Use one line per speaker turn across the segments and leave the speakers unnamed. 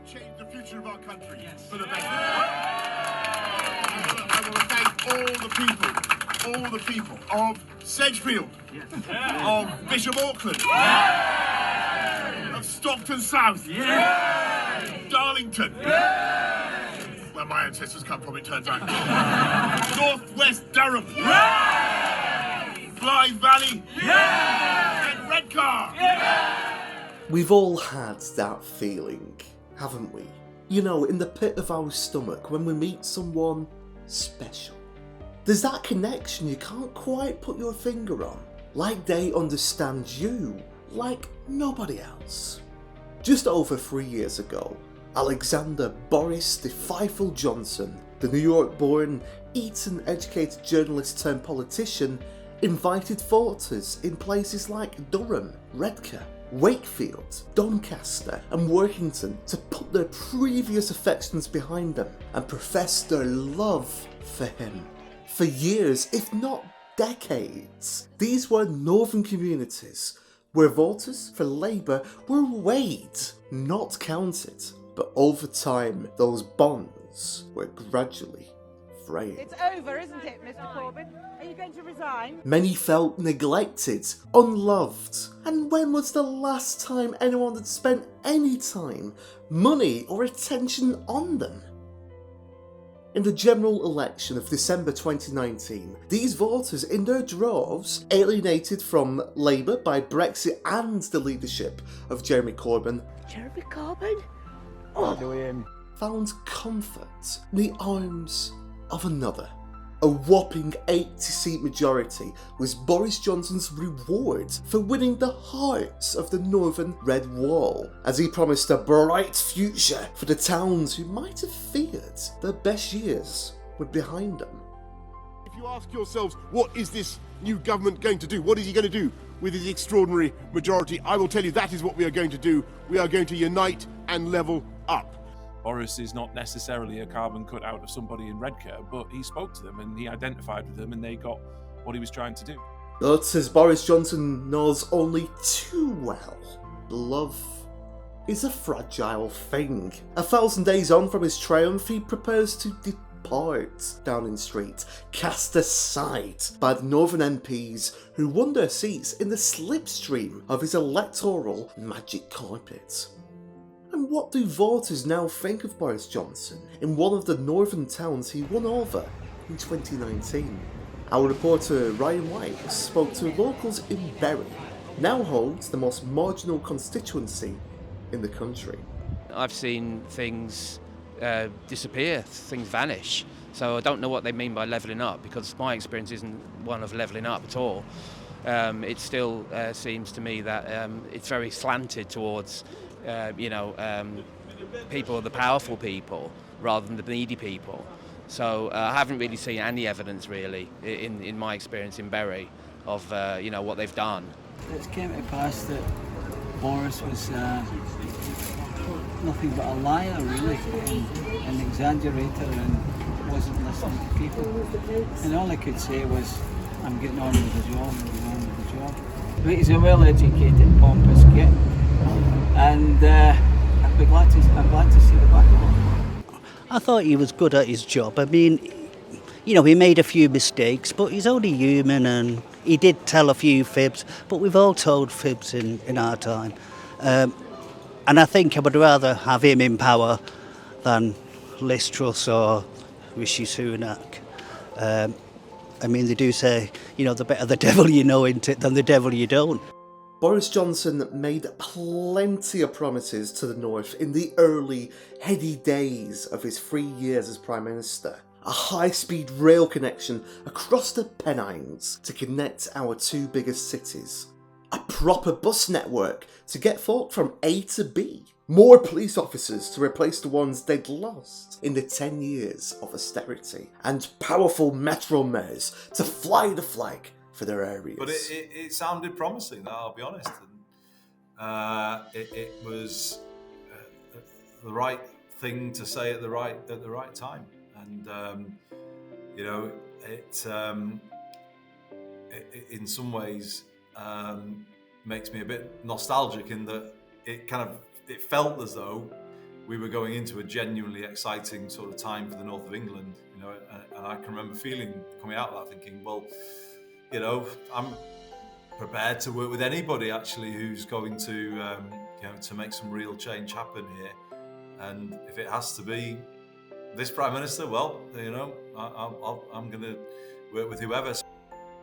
change the future of our country for the better. I want to thank all the people of Sedgefield, of Bishop Auckland, of Stockton South, Darlington, where my ancestors come from, it turns out, North West Durham, Blythe Valley, and Redcar.
We've all had that feeling, haven't we? You know, in the pit of our stomach when we meet someone special. There's that connection you can't quite put your finger on, like they understand you like nobody else. Just over 3 years ago, Alexander Boris the Fifle Johnson, the New York-born, Eton-educated journalist turned politician, invited voters in places like Durham, Redcar, Wakefield, Doncaster and Workington to put their previous affections behind them and profess their love for him. For years, if not decades, these were northern communities where voters for Labour were weighed, not counted. But over time, those bonds were gradually fraying.
It's over, isn't it, Mr. Corbyn? Are you going to resign?
Many felt neglected, unloved. And when was the last time anyone had spent any time, money or attention on them? In the general election of December 2019, these voters in their droves, alienated from Labour by Brexit and the leadership of Jeremy Corbyn, found comfort in the arms of another. A whopping 80-seat majority was Boris Johnson's reward for winning the hearts of the Northern Red Wall, as he promised a bright future for the towns who might have feared their best years were behind them.
If you ask yourselves, what is this new government going to do? What is he going to do with his extraordinary majority? I will tell you that is what we are going to do. We are going to unite and level up.
Boris is not necessarily a carbon cut out of somebody in Redcar, but he spoke to them and he identified with them and they got what he was trying to do.
But as Boris Johnson knows only too well, love is a fragile thing. 1,000 days on from his triumph, he prepares to depart Downing Street, cast aside by the Northern MPs who won their seats in the slipstream of his electoral magic carpet. And what do voters now think of Boris Johnson in one of the northern towns he won over in 2019? Our reporter Ryan White spoke to locals in Bury, now holds the most marginal constituency in the country.
I've seen things disappear, things vanish. So I don't know what they mean by levelling up, because my experience isn't one of levelling up at all. It still seems to me that it's very slanted towards people, the powerful people, rather than the needy people. So I haven't really seen any evidence, really, in my experience in Bury, of what they've done.
It came to pass that Boris was nothing but a liar, really, and an exaggerator, and wasn't listening to people. And all I could say was, I'm getting on with the job, But he's a well-educated, pompous git. And I'm glad to see the back of him.
I thought he was good at his job. I mean, he made a few mistakes, but he's only human, and he did tell a few fibs, but we've all told fibs in our time. And I think I would rather have him in power than Liz Truss or Rishi Sunak. They do say, the better the devil you know into it than the devil you don't.
Boris Johnson made plenty of promises to the North in the early, heady days of his 3 years as Prime Minister. A high-speed rail connection across the Pennines to connect our two biggest cities. A proper bus network to get folk from A to B. More police officers to replace the ones they'd lost in the 10 years of austerity. And powerful metro mayors to fly the flag for their areas.
But it sounded promising, I'll be honest. And, it was the right thing to say at the right time. And it in some ways makes me a bit nostalgic in that it felt as though we were going into a genuinely exciting sort of time for the north of England, you know, and I can remember coming out of that thinking, well, you know, I'm prepared to work with anybody actually who's going to, you know, to make some real change happen here. And if it has to be this Prime Minister, well, you know, I'm going to work with whoever.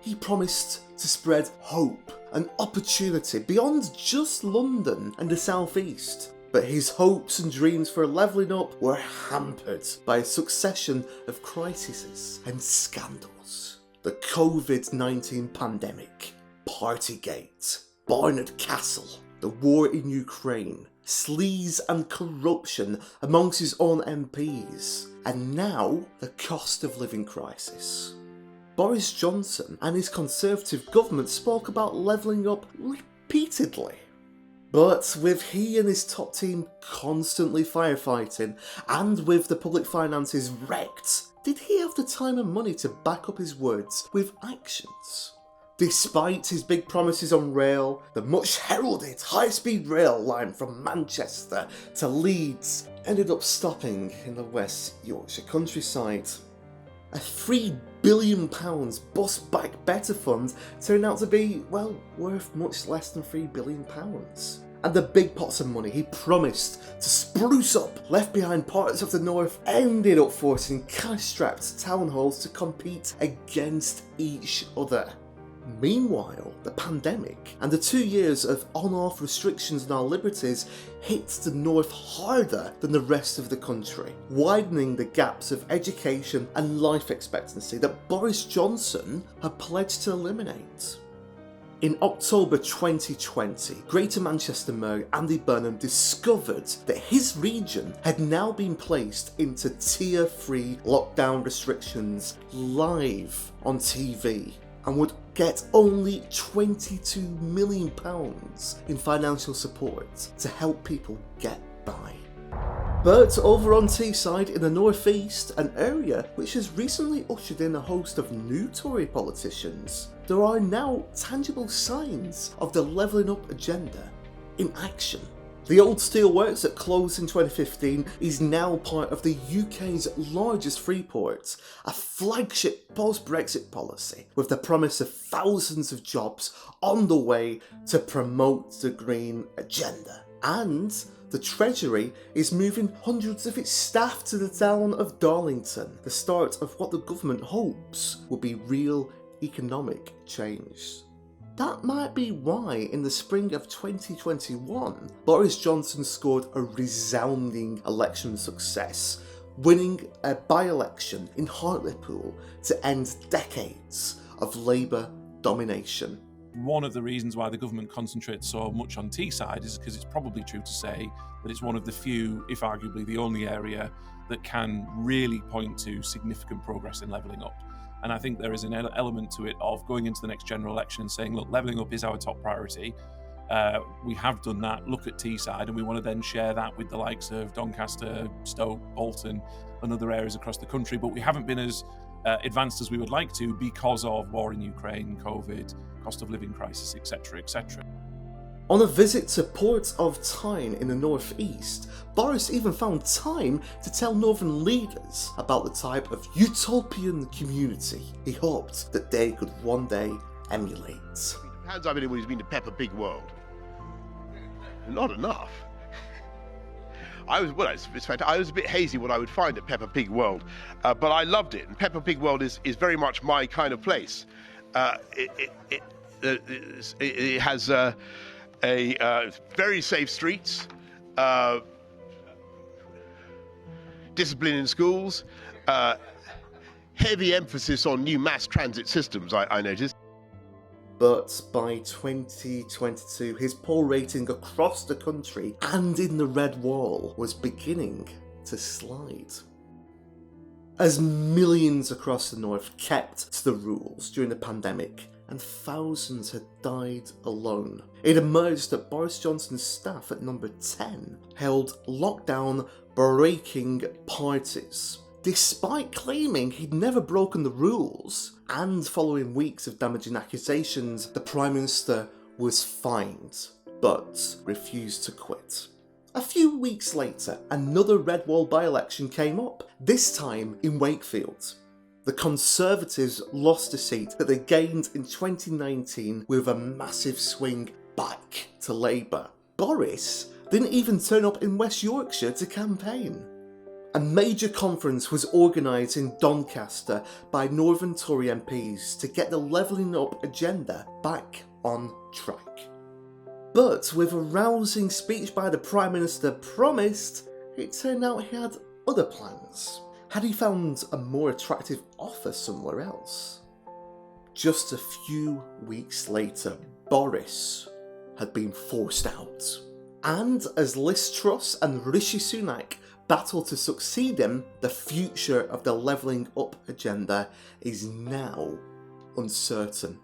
He promised to spread hope and opportunity beyond just London and the South East. But his hopes and dreams for levelling up were hampered by a succession of crises and scandals. The COVID-19 pandemic, Partygate, Barnard Castle, the war in Ukraine, sleaze and corruption amongst his own MPs, and now the cost of living crisis. Boris Johnson and his Conservative government spoke about levelling up repeatedly. But with he and his top team constantly firefighting, and with the public finances wrecked, did he have the time and money to back up his words with actions? Despite his big promises on rail, the much heralded high-speed rail line from Manchester to Leeds ended up stopping in the West Yorkshire countryside. A £3 billion Bus Back Better fund turned out to be, well, worth much less than £3 billion. And the big pots of money he promised to spruce up left behind parts of the north ended up forcing cash-strapped town halls to compete against each other. Meanwhile, the pandemic and the 2 years of on-off restrictions on our liberties hit the north harder than the rest of the country, widening the gaps of education and life expectancy that Boris Johnson had pledged to eliminate. In October 2020, Greater Manchester Mayor Andy Burnham discovered that his region had now been placed into Tier 3 lockdown restrictions live on TV and would get only £22 million in financial support to help people get by. But over on Teesside in the North East, an area which has recently ushered in a host of new Tory politicians, there are now tangible signs of the levelling up agenda in action. The old steelworks that closed in 2015 is now part of the UK's largest freeport, a flagship post-Brexit policy with the promise of thousands of jobs on the way to promote the green agenda. And the Treasury is moving hundreds of its staff to the town of Darlington, the start of what the government hopes will be real economic change. That might be why in the spring of 2021, Boris Johnson scored a resounding election success, winning a by-election in Hartlepool to end decades of Labour domination.
One of the reasons why the government concentrates so much on Teesside is because it's probably true to say that it's one of the few, if arguably the only area, that can really point to significant progress in levelling up. And I think there is an element to it of going into the next general election and saying, look, levelling up is our top priority. We have done that, look at Teesside, and we want to then share that with the likes of Doncaster, Stoke, Bolton, and other areas across the country. But we haven't been as advanced as we would like to because of war in Ukraine, COVID, cost of living crisis, etc., etc.
On a visit to Port of Tyne in the northeast, Boris even found time to tell northern leaders about the type of utopian community he hoped that they could one day emulate.
Hands up anyone who's been to Peppa Pig World. Not enough. I was a bit hazy what I would find at Peppa Pig World, but I loved it. And Peppa Pig World is very much my kind of place. It has very safe streets, discipline in schools, heavy emphasis on new mass transit systems, I noticed.
But by 2022, his poll rating across the country and in the Red Wall was beginning to slide. As millions across the north kept to the rules during the pandemic, and thousands had died alone, it emerged that Boris Johnson's staff at number 10 held lockdown-breaking parties, despite claiming he'd never broken the rules. And following weeks of damaging accusations, the Prime Minister was fined, but refused to quit. A few weeks later, another red wall by-election came up, this time in Wakefield. The Conservatives lost a seat that they gained in 2019 with a massive swing back to Labour. Boris didn't even turn up in West Yorkshire to campaign. A major conference was organised in Doncaster by Northern Tory MPs to get the levelling up agenda back on track. But with a rousing speech by the Prime Minister promised, it turned out he had other plans. Had he found a more attractive offer somewhere else? Just a few weeks later, Boris had been forced out. And as Liz Truss and Rishi Sunak battle to succeed him, the future of the levelling up agenda is now uncertain.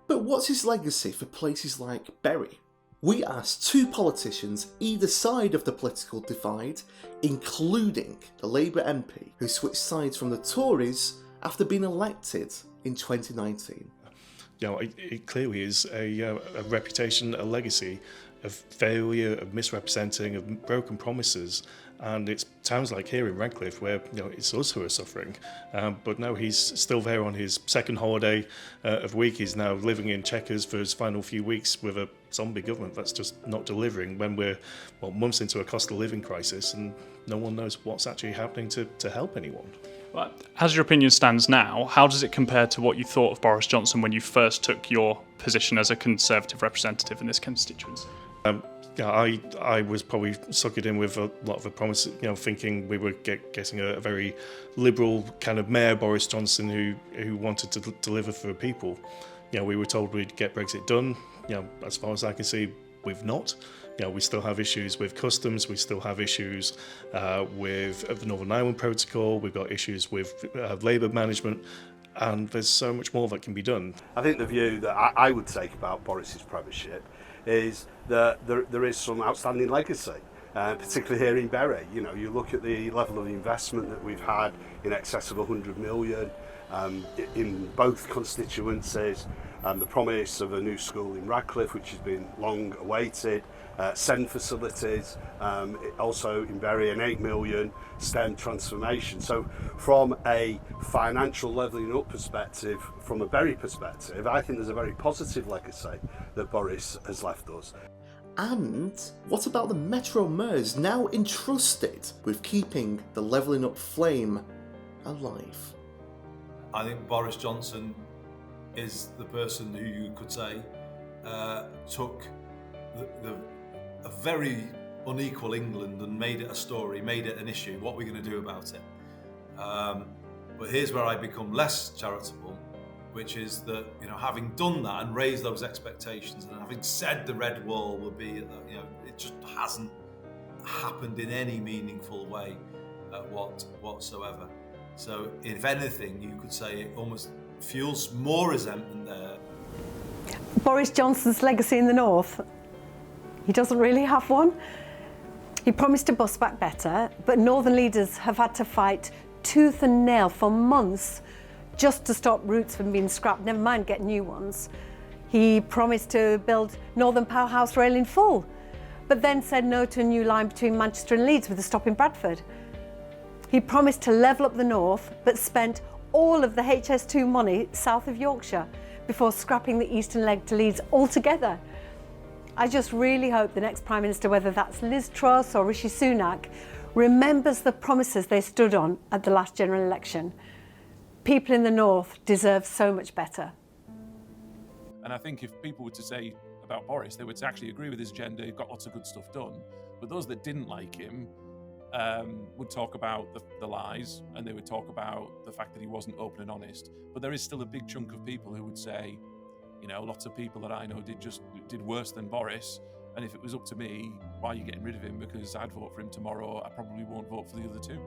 But what's his legacy for places like Bury? We asked two politicians either side of the political divide, including the Labour MP who switched sides from the Tories after being elected in 2019.
It clearly is a reputation, a legacy of failure, of misrepresenting, of broken promises. And it sounds like here in Redcliffe where it's us who are suffering. But no, he's still there on his second holiday of week. He's now living in Chequers for his final few weeks with a zombie government that's just not delivering when we're months into a cost of living crisis and no one knows what's actually happening to help anyone.
But as your opinion stands now, how does it compare to what you thought of Boris Johnson when you first took your position as a Conservative representative in this constituency?
I was probably suckered in with a lot of the promise, thinking we were getting a very liberal kind of mayor, Boris Johnson, who wanted to deliver for the people. We were told we'd get Brexit done. As far as I can see, we've not. We still have issues with customs. We still have issues with the Northern Ireland Protocol. We've got issues with Labour management. And there's so much more that can be done.
I think the view that I would take about Boris's premiership is that there is some outstanding legacy, particularly here in Bury. You look at the level of investment that we've had in excess of 100 million in both constituencies, the promise of a new school in Radcliffe, which has been long awaited, SEND facilities, also in Bury an 8 million STEM transformation. So from a financial levelling up perspective, from a Bury perspective, I think there's a very positive legacy that Boris has left us.
And what about the Metro mayors now entrusted with keeping the levelling up flame alive?
I think Boris Johnson is the person who you could say took a very unequal England and made it a story, made it an issue. What are we going to do about it? But here's where I become less charitable, which is that having done that and raised those expectations and having said the red wall will be, it just hasn't happened in any meaningful way whatsoever. So if anything, you could say it almost fuels more resentment there.
Boris Johnson's legacy in the north, he doesn't really have one. He promised to bus back better, but northern leaders have had to fight tooth and nail for months just to stop routes from being scrapped, never mind get new ones. He promised to build Northern Powerhouse Rail in full, but then said no to a new line between Manchester and Leeds with a stop in Bradford. He promised to level up the north, but spent all of the HS2 money south of Yorkshire before scrapping the eastern leg to Leeds altogether. I just really hope the next Prime Minister, whether that's Liz Truss or Rishi Sunak, remembers the promises they stood on at the last general election. People in the north deserve so much better.
And I think if people were to say about Boris, they would actually agree with his agenda, he got lots of good stuff done. But those that didn't like him would talk about the lies, and they would talk about the fact that he wasn't open and honest. But there is still a big chunk of people who would say, lots of people that I know did worse than Boris, and if it was up to me, why are you getting rid of him? Because I'd vote for him tomorrow, I probably won't vote for the other two.